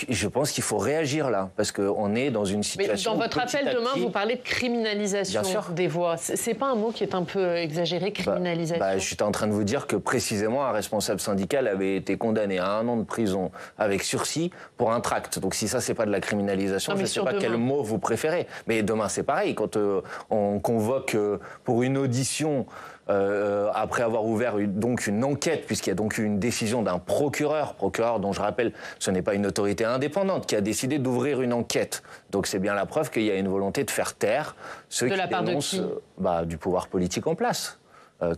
je pense qu'il faut réagir là, parce qu'on est dans une situation... Mais dans votre appel demain, vous parlez de criminalisation des voix. C'est pas un mot qui est un peu exagéré, criminalisation? Je suis en train de vous dire que précisément un responsable syndical avait été condamné à 1 an de prison avec sursis pour un tract. Donc si ça, c'est pas de la criminalisation, je ne sais pas quel mot vous préférez. Mais demain, c'est pareil. Quand on convoque pour une audition... après avoir ouvert donc une enquête, puisqu'il y a donc eu une décision d'un procureur dont je rappelle, ce n'est pas une autorité indépendante, qui a décidé d'ouvrir une enquête. Donc c'est bien la preuve qu'il y a une volonté de faire taire ceux qui dénoncent du pouvoir politique en place.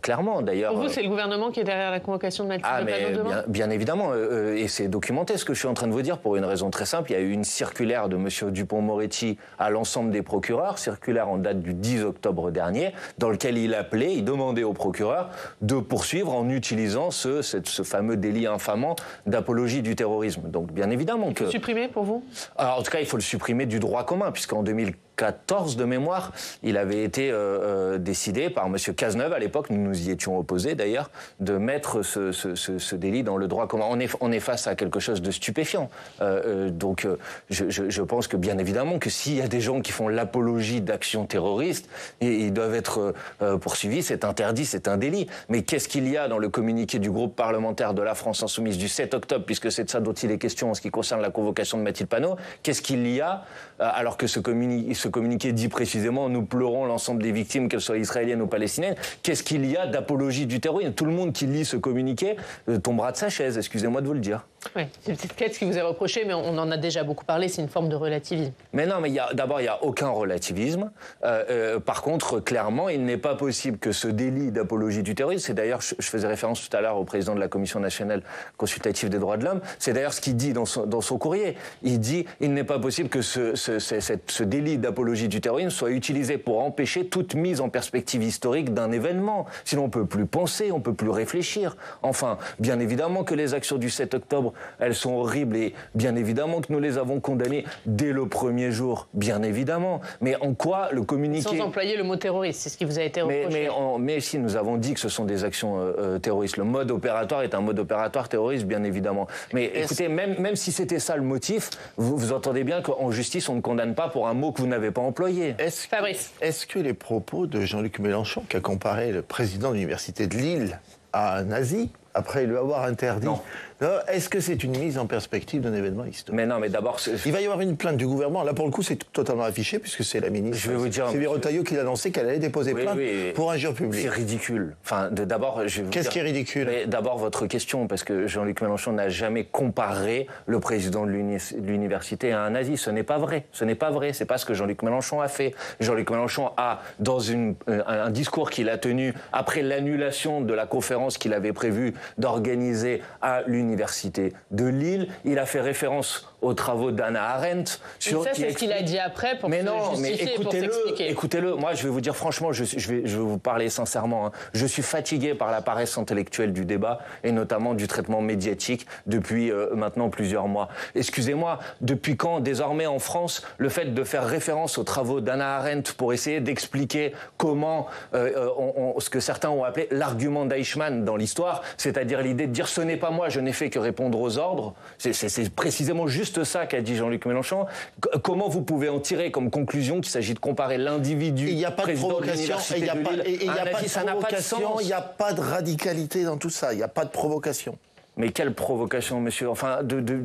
Clairement, d'ailleurs. Pour vous, c'est le gouvernement qui est derrière la convocation de Mathilde Panot demain ? Bien évidemment, et c'est documenté ce que je suis en train de vous dire pour une raison très simple. Il y a eu une circulaire de M. Dupond-Moretti à l'ensemble des procureurs, circulaire en date du 10 octobre dernier, dans lequel il demandait aux procureurs de poursuivre en utilisant ce fameux délit infamant d'apologie du terrorisme. Donc bien évidemment que... Supprimer pour vous ? Alors, en tout cas, il faut le supprimer du droit commun, puisqu'en 2014 de mémoire, il avait été décidé par M. Cazeneuve, à l'époque, nous nous y étions opposés d'ailleurs, de mettre ce délit dans le droit commun. On est face à quelque chose de stupéfiant. Donc je pense que bien évidemment que s'il y a des gens qui font l'apologie d'actions terroristes, ils doivent être poursuivis, c'est interdit, c'est un délit. Mais qu'est-ce qu'il y a dans le communiqué du groupe parlementaire de la France Insoumise du 7 octobre, puisque c'est de ça dont il est question en ce qui concerne la convocation de Mathilde Panot, qu'est-ce qu'il y a, alors que ce communiqué dit précisément « Nous pleurons l'ensemble des victimes, qu'elles soient israéliennes ou palestiniennes », qu'est-ce qu'il y a d'apologie du terrorisme? Tout le monde qui lit ce communiqué tombera de sa chaise, excusez-moi de vous le dire. Oui, c'est une petite quête qui vous est reprochée, mais on en a déjà beaucoup parlé, c'est une forme de relativisme. Mais non, mais d'abord, il n'y a aucun relativisme. Par contre, clairement, il n'est pas possible que ce délit d'apologie du terrorisme, c'est d'ailleurs, je faisais référence tout à l'heure au président de la Commission nationale consultative des droits de l'homme, c'est d'ailleurs ce qu'il dit dans son courrier. Il dit, il n'est pas possible que ce délit d'apologie du terrorisme soit utilisé pour empêcher toute mise en perspective historique d'un événement. Sinon, on ne peut plus penser, on ne peut plus réfléchir. Enfin, bien évidemment que les actions du 7 octobre, elles sont horribles et bien évidemment que nous les avons condamnées dès le premier jour, bien évidemment. Mais en quoi le communiqué... Sans employer le mot terroriste, c'est ce qui vous a été reproché. Mais si, nous avons dit que ce sont des actions terroristes. Le mode opératoire est un mode opératoire terroriste, bien évidemment. Mais écoutez, même si c'était ça le motif, vous entendez bien qu'en justice, on ne condamne pas pour un mot que vous n'avez pas employé. Fabrice. Est-ce que les propos de Jean-Luc Mélenchon, qui a comparé le président de l'université de Lille à un nazi, après lui avoir interdit... Non. Est-ce que c'est une mise en perspective d'un événement historique? Mais non, mais d'abord... Il va y avoir une plainte du gouvernement. Là, pour le coup, c'est totalement affiché, puisque c'est la ministre... Je vais vous dire... C'est Retailleau qui l'a annoncé qu'elle allait déposer plainte pour injure publique. C'est ridicule. Enfin, d'abord... Qu'est-ce qui est ridicule? D'abord, votre question, parce que Jean-Luc Mélenchon n'a jamais comparé le président de l'université à un nazi. Ce n'est pas vrai. Ce n'est pas vrai. C'est pas ce que Jean-Luc Mélenchon a fait. Jean-Luc Mélenchon a, dans un discours qu'il a tenu après l'annulation de la conférence qu'il avait prévu d'organiser à l'université de Lille, il a fait référence aux travaux d'Hannah Arendt. Ça, c'est ce qu'il a dit après pour se justifier et pour s'expliquer. Écoutez-le, moi je vais vous dire franchement, je vais vous parler sincèrement, hein. Je suis fatigué par la paresse intellectuelle du débat et notamment du traitement médiatique depuis maintenant plusieurs mois. Excusez-moi, depuis quand désormais en France, le fait de faire référence aux travaux d'Hannah Arendt pour essayer d'expliquer comment ce que certains ont appelé l'argument d'Eichmann dans l'histoire, c'est-à-dire l'idée de dire ce n'est pas moi, je n'ai fait que répondre aux ordres, c'est précisément juste ça qu'a dit Jean-Luc Mélenchon. Comment vous pouvez en tirer comme conclusion qu'il s'agit de comparer l'individu président de l'université de Lille à un nazi? Ça n'a pas de sens. Il n'y a pas de radicalité dans tout ça, il n'y a pas de provocation. Mais quelle provocation, monsieur? Enfin,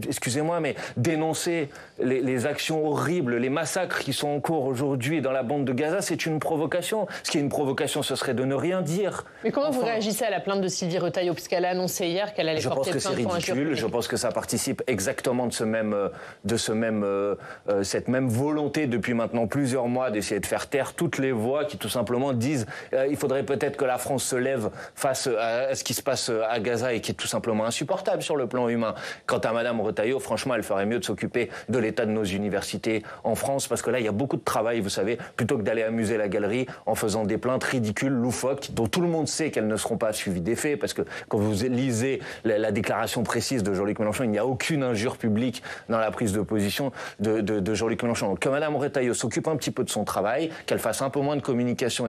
excusez-moi, mais dénoncer les actions horribles, les massacres qui sont en cours aujourd'hui dans la bande de Gaza, c'est une provocation. Ce qui est une provocation, ce serait de ne rien dire. Mais comment vous réagissez à la plainte de Sylvie Retailleau, puisqu'elle a annoncé hier qu'elle allait porter plainte pour injure publique? Je pense que c'est ridicule. Je pense que ça participe exactement de cette même volonté depuis maintenant plusieurs mois d'essayer de faire taire toutes les voix qui tout simplement disent il faudrait peut-être que la France se lève face à ce qui se passe à Gaza et qui est tout simplement insupportable sur le plan humain. Quant à Madame Retailleau, franchement, elle ferait mieux de s'occuper de l'état de nos universités en France, parce que là, il y a beaucoup de travail, vous savez, plutôt que d'aller amuser la galerie en faisant des plaintes ridicules, loufoques, dont tout le monde sait qu'elles ne seront pas suivies des faits, parce que quand vous lisez la déclaration précise de Jean-Luc Mélenchon, il n'y a aucune injure publique dans la prise de position de Jean-Luc Mélenchon. Donc que Madame Retailleau s'occupe un petit peu de son travail, qu'elle fasse un peu moins de communication